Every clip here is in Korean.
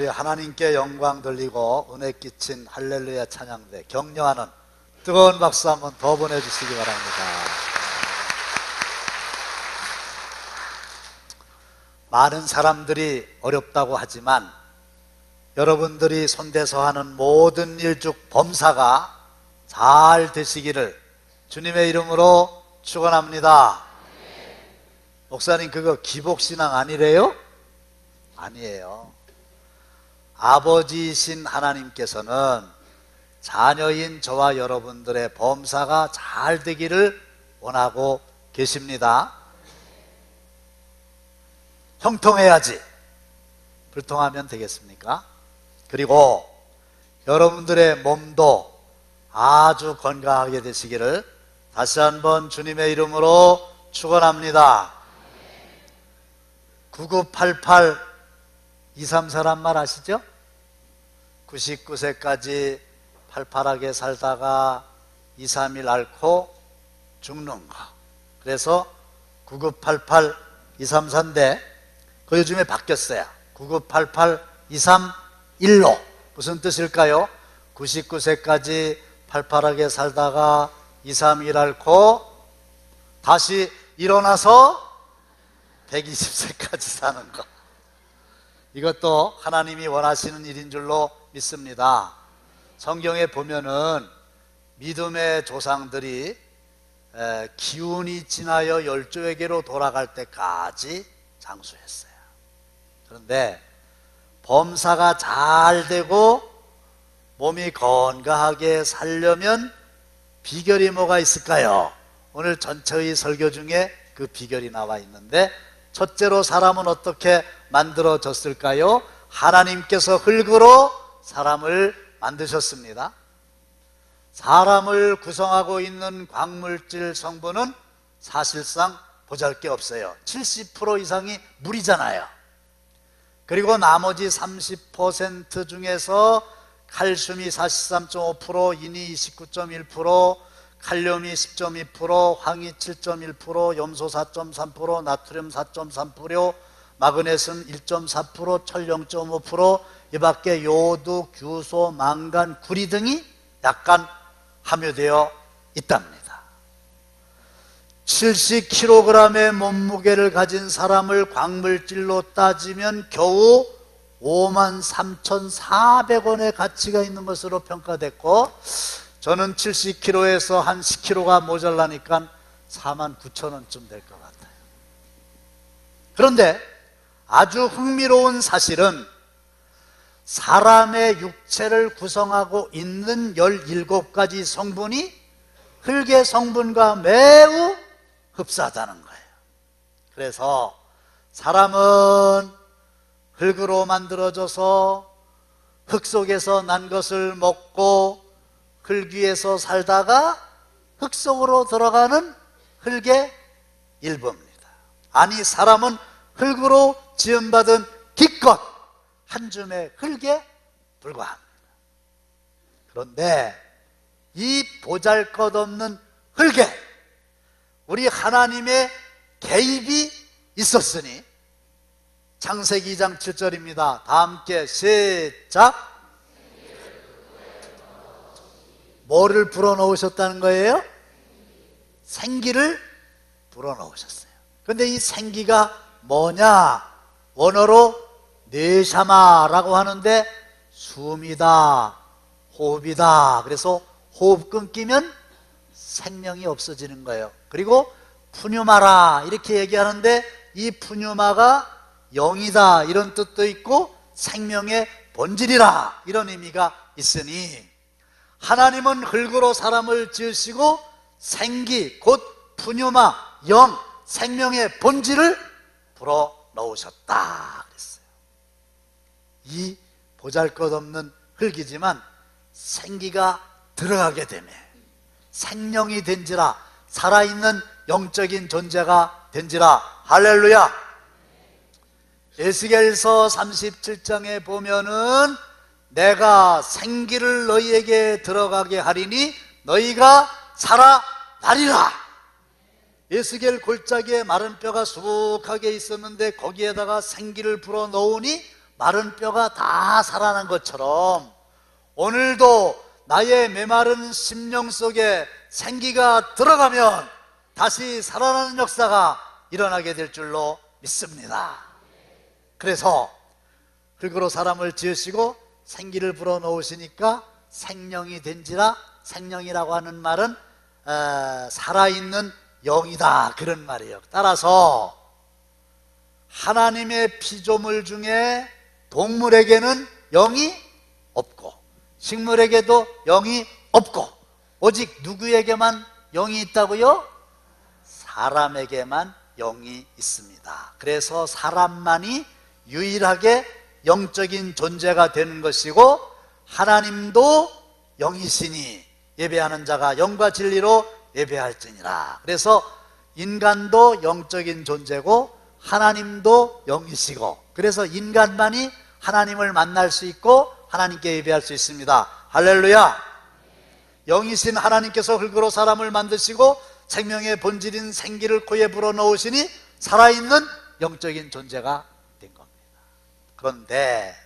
우리 하나님께 영광 돌리고 은혜 끼친 할렐루야 찬양대 격려하는 뜨거운 박수 한번 더 보내주시기 바랍니다. 많은 사람들이 어렵다고 하지만 여러분들이 손대서 하는 모든 일중 범사가 잘 되시기를 주님의 이름으로 축원합니다. 목사님 그거 기복신앙 아니래요? 아니에요. 아버지이신 하나님께서는 자녀인 저와 여러분들의 범사가 잘 되기를 원하고 계십니다. 형통해야지 불통하면 되겠습니까? 그리고 여러분들의 몸도 아주 건강하게 되시기를 다시 한번 주님의 이름으로 축원합니다. 9988 234란 말 아시죠? 99세까지 팔팔하게 살다가 2, 3일 앓고 죽는 거. 그래서 9988 234인데 그 요즘에 바뀌었어요. 9988 231로. 무슨 뜻일까요? 99세까지 팔팔하게 살다가 2, 3일 앓고 다시 일어나서 120세까지 사는 거. 이것도 하나님이 원하시는 일인 줄로 믿습니다. 성경에 보면은 믿음의 조상들이 기운이 지나여 열조에게로 돌아갈 때까지 장수했어요. 그런데 범사가 잘 되고 몸이 건강하게 살려면 비결이 뭐가 있을까요? 오늘 전체의 설교 중에 그 비결이 나와 있는데, 첫째로 사람은 어떻게 만들어졌을까요? 하나님께서 흙으로 사람을 만드셨습니다. 사람을 구성하고 있는 광물질 성분은 사실상 보잘게 없어요. 70% 이상이 물이잖아요. 그리고 나머지 30% 중에서 칼슘이 43.5%, 인이 29.1%, 칼륨이 10.2%, 황이 7.1%, 염소 4.3%, 나트륨 4.3%, 마그네슘 1.4%, 철 0.5%, 이 밖에 요도, 규소, 망간, 구리 등이 약간 함유되어 있답니다. 70kg의 몸무게를 가진 사람을 광물질로 따지면 겨우 53,400원의 가치가 있는 것으로 평가됐고, 저는 70kg에서 한 10kg가 모자라니까 49,000원쯤 될 것 같아요. 그런데 아주 흥미로운 사실은 사람의 육체를 구성하고 있는 17가지 성분이 흙의 성분과 매우 흡사하다는 거예요. 그래서 사람은 흙으로 만들어져서 흙 속에서 난 것을 먹고 흙 위에서 살다가 흙 속으로 들어가는 흙의 일부입니다. 아니, 사람은 흙으로 지음받은 기껏 한 줌의 흙에 불과합니다. 그런데 이 보잘것없는 흙에 우리 하나님의 개입이 있었으니, 창세기 2장 7절입니다. 다 함께 시작. 뭐를 불어넣으셨다는 거예요? 생기를 불어넣으셨어요. 그런데 이 생기가 뭐냐? 원어로 네샤마라고 하는데 숨이다, 호흡이다. 그래서 호흡 끊기면 생명이 없어지는 거예요. 그리고 푸뉴마라 이렇게 얘기하는데, 이 푸뉴마가 영이다 이런 뜻도 있고 생명의 본질이라 이런 의미가 있으니, 하나님은 흙으로 사람을 지으시고 생기, 곧 푸뉴마, 영, 생명의 본질을 불어넣으셨다 그랬어요. 이 보잘것없는 흙이지만 생기가 들어가게 되면 생명이 된지라, 살아있는 영적인 존재가 된지라. 할렐루야. 에스겔서 37장에 보면은 내가 생기를 너희에게 들어가게 하리니 너희가 살아나리라. 에스겔 골짜기에 마른 뼈가 수북하게 있었는데 거기에다가 생기를 불어넣으니 마른 뼈가 다 살아난 것처럼 오늘도 나의 메마른 심령 속에 생기가 들어가면 다시 살아나는 역사가 일어나게 될 줄로 믿습니다. 그래서 흙으로 사람을 지으시고 생기를 불어넣으시니까 생명이 된지라, 생명이라고 하는 말은 살아있는 영이다, 그런 말이에요. 따라서 하나님의 피조물 중에 동물에게는 영이 없고 식물에게도 영이 없고 오직 누구에게만 영이 있다고요? 사람에게만 영이 있습니다. 그래서 사람만이 유일하게 영적인 존재가 되는 것이고 하나님도 영이시니 예배하는 자가 영과 진리로 예배할지니라. 그래서 인간도 영적인 존재고 하나님도 영이시고 그래서 인간만이 하나님을 만날 수 있고 하나님께 예배할 수 있습니다. 할렐루야. 영이신 하나님께서 흙으로 사람을 만드시고 생명의 본질인 생기를 코에 불어넣으시니 살아있는 영적인 존재가 된 겁니다. 그런데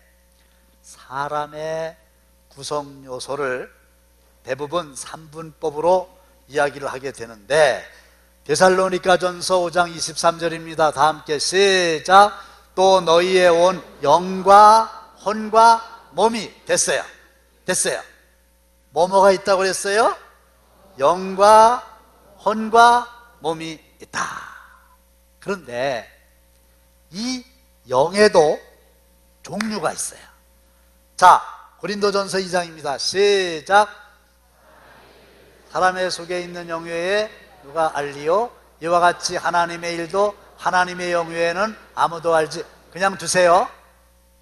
사람의 구성 요소를 대부분 3분법으로 이야기를 하게 되는데 데살로니가전서 5장 23절입니다. 다 함께 시작. 또 너희의 온 영과 혼과 몸이 됐어요. 뭐가 있다고 그랬어요? 영과 혼과 몸이 있다. 그런데 이 영에도 종류가 있어요. 자, 고린도전서 2장입니다. 시작. 사람의 속에 있는 영 외에 누가 알리요? 이와 같이 하나님의 일도 하나님의 영 외에는 아무도 알지. 그냥 두세요.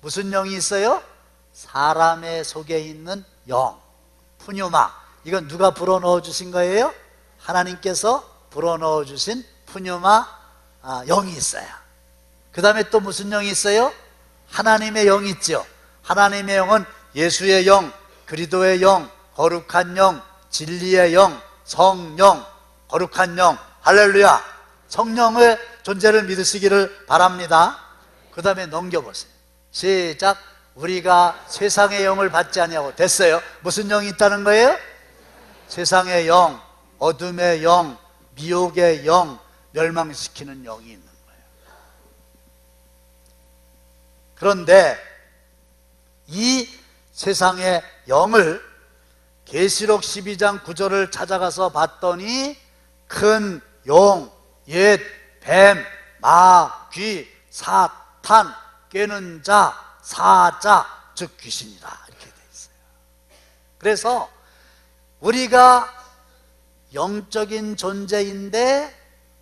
무슨 영이 있어요? 사람의 속에 있는 영, 푸뉴마. 이건 누가 불어넣어 주신 거예요? 하나님께서 불어넣어 주신 푸뉴마 영이 있어요. 그 다음에 또 무슨 영이 있어요? 하나님의 영이 있죠. 하나님의 영은 예수의 영, 그리스도의 영, 거룩한 영, 진리의 영, 성령, 거룩한 영. 할렐루야. 성령의 존재를 믿으시기를 바랍니다. 그 다음에 넘겨보세요. 시작. 우리가 세상의 영을 받지 아니하고. 됐어요. 무슨 영이 있다는 거예요? 세상의 영, 어둠의 영, 미혹의 영, 멸망시키는 영이 있는 거예요. 그런데 이 세상의 영을 계시록 12장 9절을 찾아가서 봤더니 큰 용, 옛, 뱀, 마, 귀, 사탄, 꿰는 자, 사자, 즉 귀신이다, 이렇게 돼 있어요. 그래서 우리가 영적인 존재인데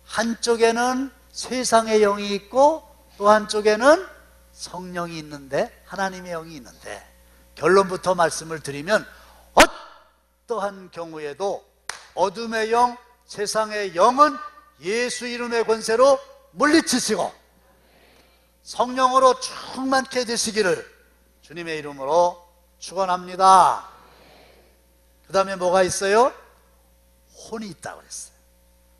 한쪽에는 세상의 영이 있고 또 한쪽에는 성령이 있는데, 하나님의 영이 있는데, 결론부터 말씀을 드리면 어떠한 경우에도 어둠의 영, 세상의 영은 예수 이름의 권세로 물리치시고 성령으로 충만케 되시기를 주님의 이름으로 축원합니다. 그 다음에 뭐가 있어요? 혼이 있다고 그랬어요.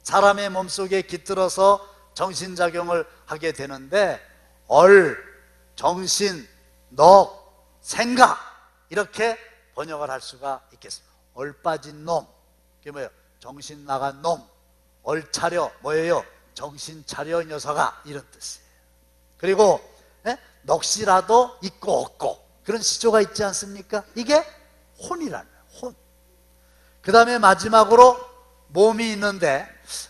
사람의 몸속에 깃들어서 정신작용을 하게 되는데 정신, 넋, 생각 이렇게 번역을 할 수가 있겠습니다. 빠진 놈, 그게 뭐예요? 정신 나간 놈. 차려, 뭐예요? 정신 차려 녀석아, 이런 뜻이에요. 그리고 넋이라도 있고 없고 그런 시조가 있지 않습니까? 이게 혼이라는 거예요. 혼. 그 다음에 마지막으로 몸이 있는데,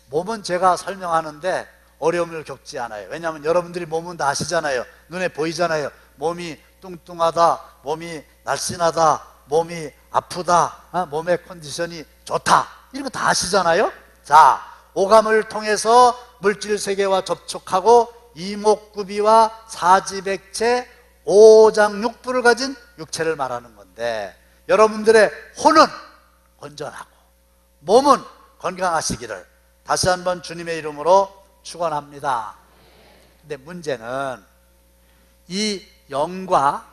몸은 제가 설명하는데 어려움을 겪지 않아요. 왜냐하면 여러분들이 몸은 다 아시잖아요. 눈에 보이잖아요. 몸이 뚱뚱하다, 몸이 날씬하다, 몸이 아프다, 몸의 컨디션이 좋다, 이런 거 다 아시잖아요. 자, 오감을 통해서 물질 세계와 접촉하고 이목구비와 사지백체, 오장육부를 가진 육체를 말하는 건데, 여러분들의 혼은 건전하고 몸은 건강하시기를 다시 한번 주님의 이름으로 축원합니다. 근데 문제는 이 영과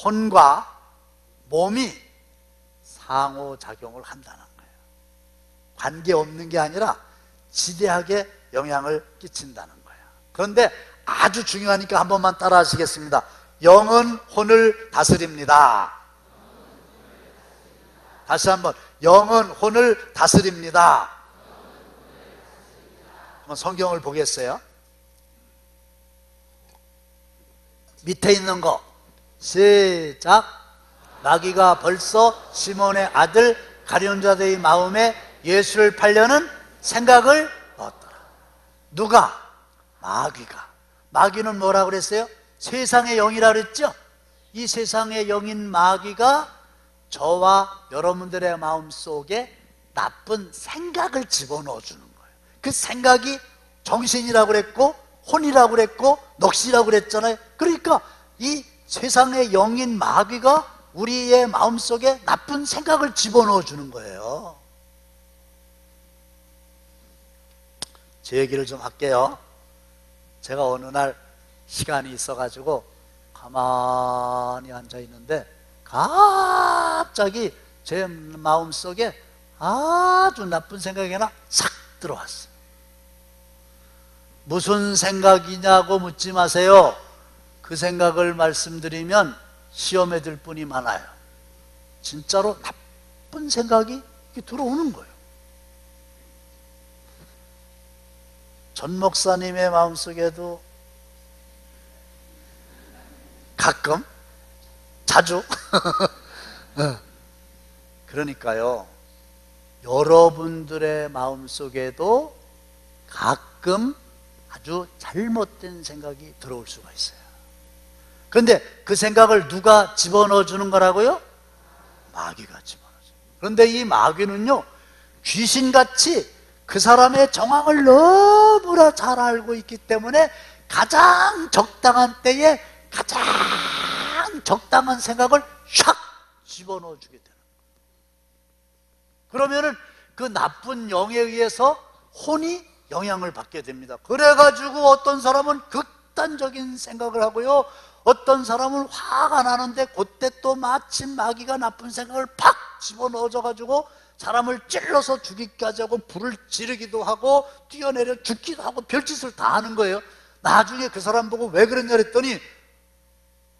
혼과 몸이 상호작용을 한다는 거예요. 관계없는 게 아니라 지대하게 영향을 끼친다는 거예요. 그런데 아주 중요하니까 한 번만 따라 하시겠습니다. 영은 혼을 다스립니다. 다시 한번, 영은 혼을 다스립니다. 한번 성경을 보겠어요. 밑에 있는 거 시작. 마귀가 벌써 시몬의 아들 가룟유다의 마음에 예수를 팔려는 생각을 넣었더라. 누가? 마귀가. 마귀는 뭐라 그랬어요? 세상의 영이라 그랬죠? 이 세상의 영인 마귀가 저와 여러분들의 마음속에 나쁜 생각을 집어넣어 주는 거예요. 그 생각이 정신이라고 그랬고 혼이라고 그랬고 넋이라고 그랬잖아요. 그러니까 이 세상의 영인 마귀가 우리의 마음속에 나쁜 생각을 집어넣어 주는 거예요. 제 얘기를 좀 할게요. 제가 어느 날 시간이 있어가지고 가만히 앉아 있는데 갑자기 제 마음속에 아주 나쁜 생각이 하나 싹 들어왔어요. 무슨 생각이냐고 묻지 마세요. 그 생각을 말씀드리면 시험에 들 분이 많아요. 진짜로 나쁜 생각이 들어오는 거예요. 전 목사님의 마음속에도 가끔, 자주 그러니까요, 여러분들의 마음속에도 가끔 아주 잘못된 생각이 들어올 수가 있어요. 그런데 그 생각을 누가 집어넣어 주는 거라고요? 마귀가 집어넣어 줘요. 그런데 이 마귀는요, 귀신같이 그 사람의 정황을 너무나 잘 알고 있기 때문에 가장 적당한 때에 가장 적당한 생각을 샥 집어넣어 주게 되는 거예요. 그러면은 그 나쁜 영에 의해서 혼이 영향을 받게 됩니다. 그래가지고 어떤 사람은 극단적인 생각을 하고요, 어떤 사람은 화가 나는데 그때 또 마침 마귀가 나쁜 생각을 팍 집어넣어줘가지고 사람을 찔러서 죽이기까지 하고 불을 지르기도 하고 뛰어내려 죽기도 하고 별짓을 다 하는 거예요. 나중에 그 사람 보고 왜 그랬냐 그랬더니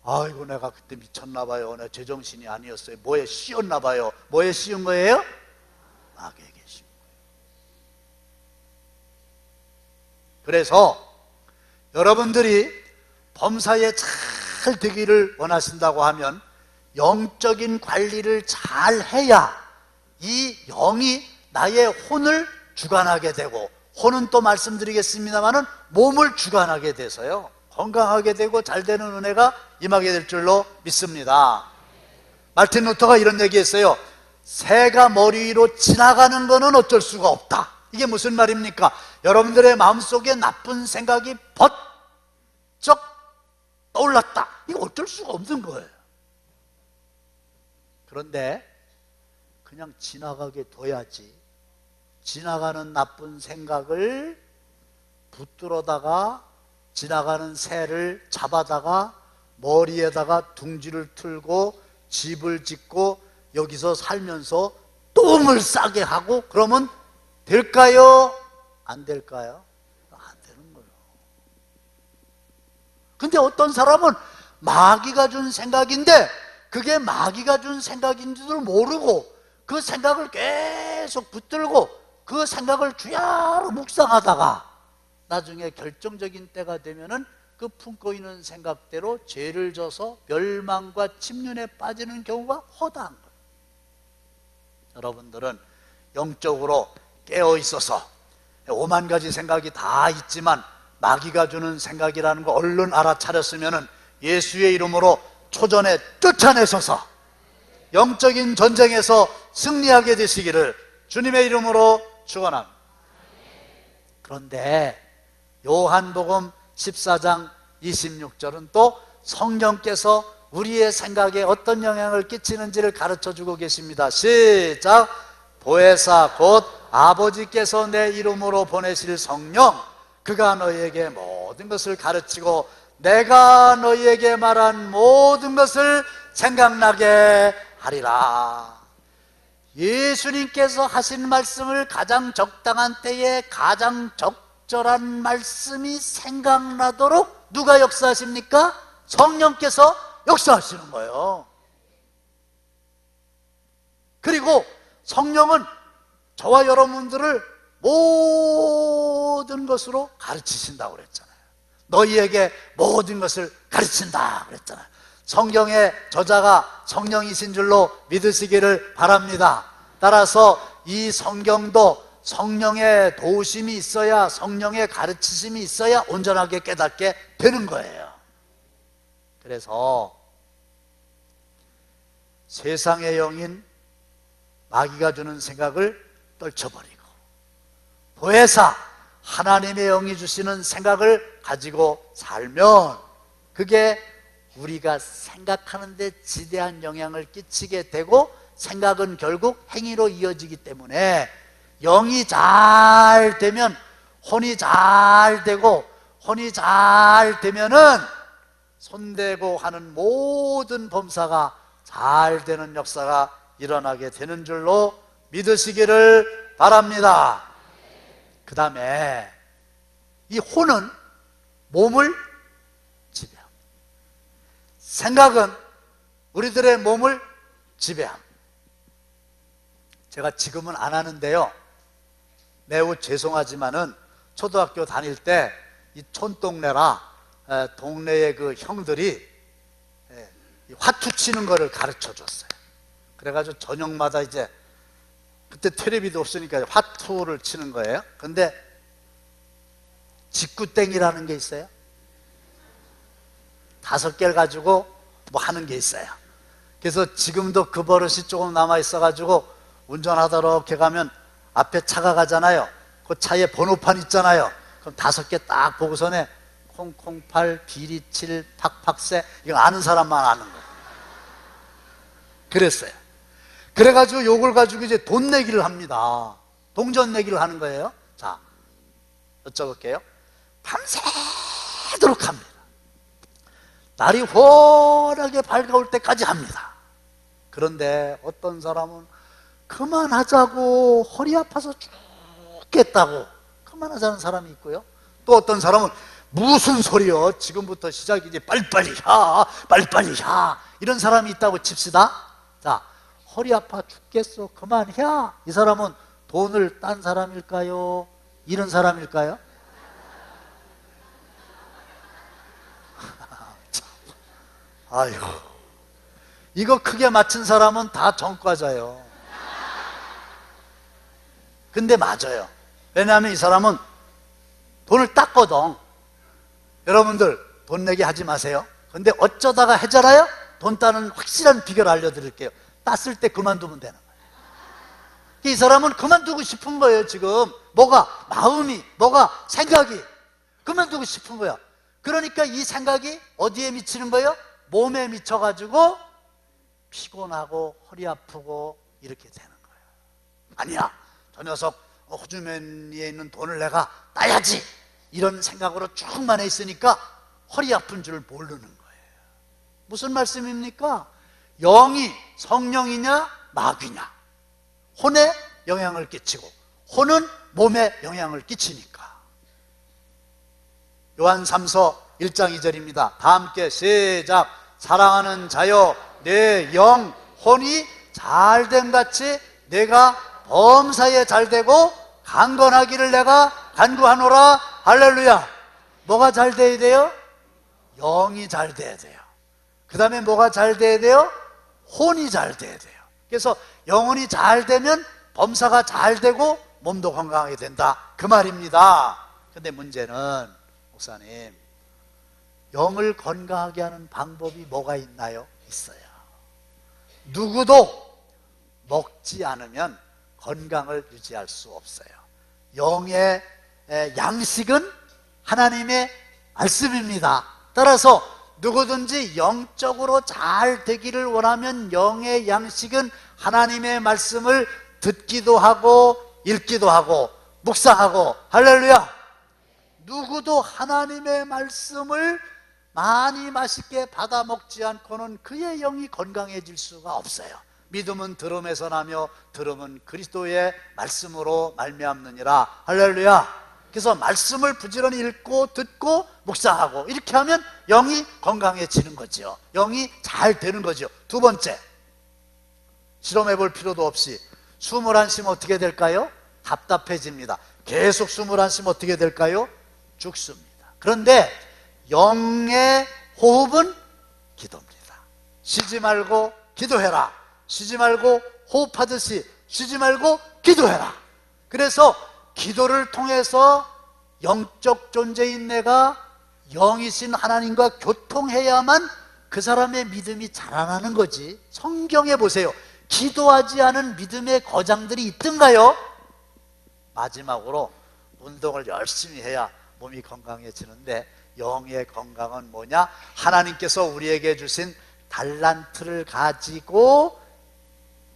아이고 내가 그때 미쳤나 봐요. 내 제정신이 아니었어요. 뭐에 씌었나 봐요. 뭐에 씌운 거예요? 마귀에게 씌운 거예요. 그래서 여러분들이 범사에 잘 되기를 원하신다고 하면 영적인 관리를 잘 해야 이 영이 나의 혼을 주관하게 되고, 혼은 또 말씀드리겠습니다마는 몸을 주관하게 돼서요, 건강하게 되고 잘 되는 은혜가 임하게 될 줄로 믿습니다. 마틴 루터가 이런 얘기했어요. 새가 머리 위로 지나가는 거는 어쩔 수가 없다. 이게 무슨 말입니까? 여러분들의 마음속에 나쁜 생각이 번쩍 떠올랐다. 이거 어쩔 수가 없는 거예요. 그런데 그냥 지나가게 둬야지. 지나가는 나쁜 생각을 붙들어다가 지나가는 새를 잡아다가 머리에다가 둥지를 틀고 집을 짓고 여기서 살면서 똥을 싸게 하고 그러면 될까요? 안 될까요? 안 되는 거예요. 근데 어떤 사람은 마귀가 준 생각인데 그게 마귀가 준 생각인지도 모르고 그 생각을 계속 붙들고 그 생각을 주야로 묵상하다가 나중에 결정적인 때가 되면은 그 품고 있는 생각대로 죄를 져서 멸망과 침륜에 빠지는 경우가 허다한 거예요. 여러분들은 영적으로 깨어 있어서 오만 가지 생각이 다 있지만 마귀가 주는 생각이라는 거 얼른 알아차렸으면은 예수의 이름으로 초전에 쫓아내셔서 영적인 전쟁에서 승리하게 되시기를 주님의 이름으로 축원합니다. 그런데 요한복음 14장 26절은 또 성령께서 우리의 생각에 어떤 영향을 끼치는지를 가르쳐주고 계십니다. 시작. 보혜사 곧 아버지께서 내 이름으로 보내실 성령, 그가 너희에게 모든 것을 가르치고 내가 너희에게 말한 모든 것을 생각나게 하리라. 예수님께서 하신 말씀을 가장 적당한 때에 가장 적절한 말씀이 생각나도록 누가 역사하십니까? 성령께서 역사하시는 거예요. 그리고 성령은 저와 여러분들을 모든 것으로 가르치신다고 그랬잖아요. 너희에게 모든 것을 가르친다 그랬잖아요. 성경의 저자가 성령이신 줄로 믿으시기를 바랍니다. 따라서 이 성경도 성령의 도우심이 있어야, 성령의 가르치심이 있어야 온전하게 깨닫게 되는 거예요. 그래서 세상의 영인 마귀가 주는 생각을 떨쳐버리고 보혜사 하나님의 영이 주시는 생각을 가지고 살면 그게 우리가 생각하는 데 지대한 영향을 끼치게 되고, 생각은 결국 행위로 이어지기 때문에 영이 잘 되면 혼이 잘 되고, 혼이 잘 되면은 손대고 하는 모든 범사가 잘 되는 역사가 일어나게 되는 줄로 믿으시기를 바랍니다. 그 다음에 이 혼은 몸을 지배합니다. 생각은 우리들의 몸을 지배합니다. 제가 지금은 안 하는데요, 매우 죄송하지만은 초등학교 다닐 때 이 촌동네라 동네의 그 형들이 화투 치는 거를 가르쳐 줬어요. 그래가지고 저녁마다 이제 그때 텔레비도 없으니까 화투를 치는 거예요. 근데 직구땡이라는 게 있어요. 5개를 가지고 뭐 하는 게 있어요. 그래서 지금도 그 버릇이 조금 남아 있어가지고 운전하다 이렇게 가면 앞에 차가 가잖아요. 그 차에 번호판 있잖아요. 그럼 5개 딱 보고서는 008, 비리칠, 팍팍세, 이거 아는 사람만 아는 거예요. 그랬어요. 그래가지고 요걸 가지고 이제 돈 내기를 합니다. 동전 내기를 하는 거예요. 자, 여쭤볼게요. 밤새도록 합니다. 날이 환하게 밝아올 때까지 합니다. 그런데 어떤 사람은 그만하자고 허리 아파서 죽겠다고 그만하자는 사람이 있고요. 또 어떤 사람은 무슨 소리요? 지금부터 시작이지. 빨리빨리 하, 빨리빨리 하. 이런 사람이 있다고 칩시다. 자, 허리 아파 죽겠어. 그만해. 이 사람은 돈을 딴 사람일까요? 이런 사람일까요? 아이고, 이거 크게 맞춘 사람은 다 전과자예요. 근데 맞아요. 왜냐하면 이 사람은 돈을 땄거든. 여러분들 돈 내기 하지 마세요. 근데 어쩌다가 해잖아요? 돈 따는 확실한 비결 알려드릴게요. 땄을 때 그만두면 되는 거예요. 이 사람은 그만두고 싶은 거예요. 지금 뭐가 마음이, 뭐가 생각이 그만두고 싶은 거야. 그러니까 이 생각이 어디에 미치는 거예요? 몸에 미쳐가지고 피곤하고 허리 아프고 이렇게 되는 거예요. 아니야, 저 녀석 호주머니에 있는 돈을 내가 따야지, 이런 생각으로 쭉만 있으니까 허리 아픈 줄 모르는 거예요. 무슨 말씀입니까? 영이 성령이냐 마귀냐, 혼에 영향을 끼치고 혼은 몸에 영향을 끼치니까. 요한 3서 1장 2절입니다. 다 함께 시작. 사랑하는 자여, 내 영 혼이 잘됨 같이 내가 범사에 잘되고 강건하기를 내가 간구하노라. 할렐루야. 뭐가 잘 돼야 돼요? 영이 잘 돼야 돼요. 그 다음에 뭐가 잘 돼야 돼요? 혼이 잘 돼야 돼요. 그래서 영혼이 잘 되면 범사가 잘 되고 몸도 건강하게 된다, 그 말입니다. 근데 문제는, 목사님, 영을 건강하게 하는 방법이 뭐가 있나요? 있어요. 누구도 먹지 않으면 건강을 유지할 수 없어요. 영의 양식은 하나님의 말씀입니다. 따라서 누구든지 영적으로 잘 되기를 원하면 영의 양식은 하나님의 말씀을 듣기도 하고 읽기도 하고 묵상하고. 할렐루야. 누구도 하나님의 말씀을 많이 맛있게 받아 먹지 않고는 그의 영이 건강해질 수가 없어요. 믿음은 들음에서 나며 들음은 그리스도의 말씀으로 말미암느니라. 할렐루야. 그래서 말씀을 부지런히 읽고 듣고 묵상하고 이렇게 하면 영이 건강해지는 거죠. 영이 잘 되는 거죠. 두 번째, 실험해 볼 필요도 없이 숨을 안 쉬면 어떻게 될까요? 답답해집니다. 계속 숨을 안 쉬면 어떻게 될까요? 죽습니다. 그런데 영의 호흡은 기도입니다. 쉬지 말고 기도해라. 쉬지 말고 호흡하듯이 쉬지 말고 기도해라. 그래서 기도를 통해서 영적 존재인 내가 영이신 하나님과 교통해야만 그 사람의 믿음이 자라나는 거지. 성경에 보세요. 기도하지 않은 믿음의 거장들이 있던가요? 마지막으로 운동을 열심히 해야 몸이 건강해지는데, 영의 건강은 뭐냐? 하나님께서 우리에게 주신 달란트를 가지고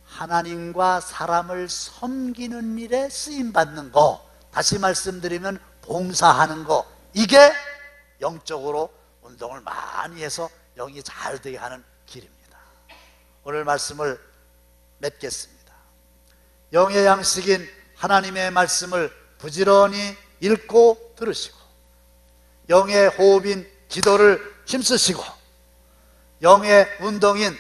하나님과 사람을 섬기는 일에 쓰임받는 거, 다시 말씀드리면 봉사하는 거, 이게 영적으로 운동을 많이 해서 영이 잘 되게 하는 길입니다. 오늘 말씀을 맺겠습니다. 영의 양식인 하나님의 말씀을 부지런히 읽고 들으시고, 영의 호흡인 기도를 힘쓰시고, 영의 운동인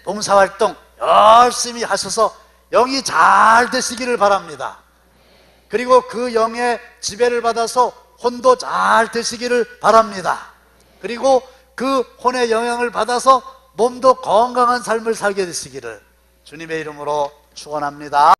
봉사활동 열심히 하셔서 영이 잘 되시기를 바랍니다. 그리고 그 영의 지배를 받아서 혼도 잘 되시기를 바랍니다. 그리고 그 혼의 영향을 받아서 몸도 건강한 삶을 살게 되시기를 주님의 이름으로 축원합니다.